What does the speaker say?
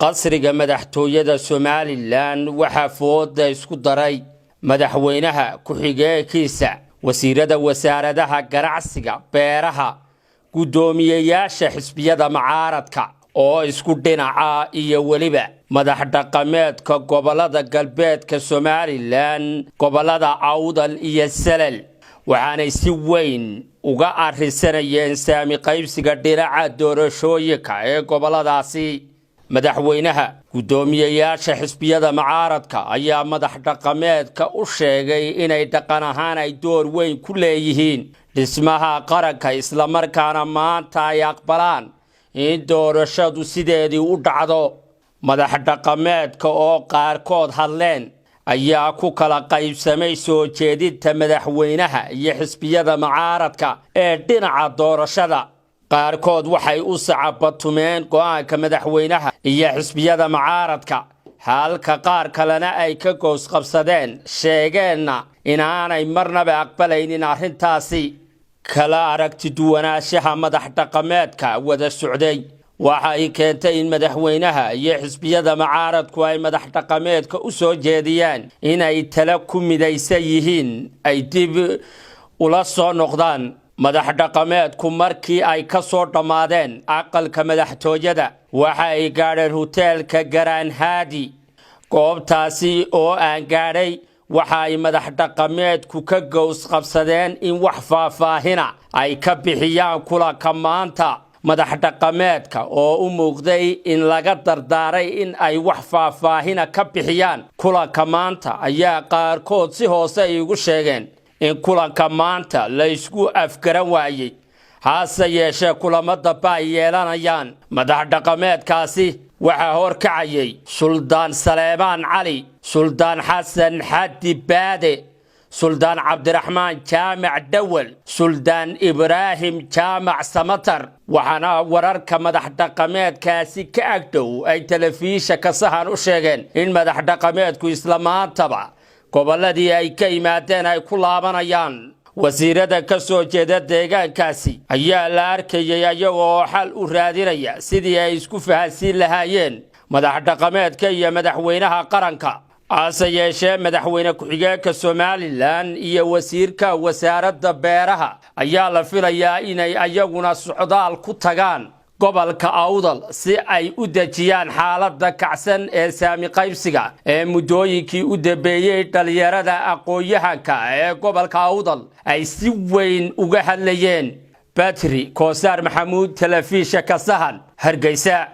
qasriga madaxtooyada Somaliland waxa fooda isku daray madaxweynaha ku-xigeenkiisa wasiirada wasaaradaha ganacsiga beeraha gudoomiyeyaasha xisbiyada mucaaradka oo isku dhinaca iyo waliba madax dhaqameedka gobolada galbeedka Somaliland gobolada Awdal iyo Salal waxaanay si weyn uga arrinsanayeen saami qaybsiga dhinaca doorashooyinka ee goboladaasi madaxweynaha gudoomiyeyaasha xisbiyada mucaaradka ayaa madax dhaqameedka u sheegay inay dhaqan ahaan ay door weyn ku leeyihiin dhismaha qaranka isla markaana maanta ay aqbalaan in doorashadu sideedii u dhacdo madax dhaqameedka oo qaarkood hadleen ayaa ku kala qaybsamay soo jeedinta madaxweynaha iyo xisbiyada mucaaradka ee dhinaca doorashada qaarkood waxay u sacabatumeen go'aanka madaxweynaha iyo xisbiyada mucaaradka halka qaar kalena ay ka goos qabsadeen sheegeenna inaanay marnaba aqbalaynin arrintaasi kala aragti duwanaanshaha madax dhaqameedka wada socday waxay keentay in madaxweynaha iyo xisbiyada mucaaradku ay madax dhaqameedka u soo jeediyaan inay tala ku midaysan yihiin ay dib ula soo noqdaan madax dhaqameedku markii ay ka soo dhamaadeen aqalka madaxtooyada waxa ay gaadheen hoteelka Garaan Haadi goobtaasi oo aan gaadhay waxa ay madax dhaqameedku ka goos qabsadeen in wax faahfaahina ay ka bixiyaan kulanka maanta madax dhaqameedka oo u muuqday in laga dardaaray in ay wax faahfaahina ka bixiyaan kulanka maanta ayaa qaarkood si hoose ugu sheegeen in kulanka maanta la isku afgaran waayay hase yeeshee kulamada bay yeelanayaan madax dhaqameedkaasi waxa horkacayay Suldaan Saleemaan Cali Suldaan Xasan Xaddi Baade Suldaan Cabdiraxmaan Jaamac Dawal Suldaan Ibraahim Jaamac Samatar waxaana wararka madax dhaqameedkaasi ka agdhow ay telefishinka sahan u sheegeen in madax dhaqameedku isla maantaba goboladii ay ka yimaadeen ay ku laabanayaan wasiirada ka soo jeeda deegaankaasi ayaa la arkayay ayagoo xal u raadinaya sidii ay isku fahansiin lahaayeen madax dhaqameedka iyo madaxweynaha qaranka hase yeeshee madaxweyne ku-xigeenka Somaliland iyo wasiirka wasaaradda beeraha ayaa la filayaa inay ayaguna socdaal ku tagaan gobolka Awdal si ay u dajiyaan xaaladda kacsan ee saami qaybsiga ee muddooyinkii u dambeeyay dhalinyarada aqoon-yahanka ee gobolka Awdal ay si weyn uga hadlayeen Batri Koosar Maxamuud telefishinka sahan Hargeysa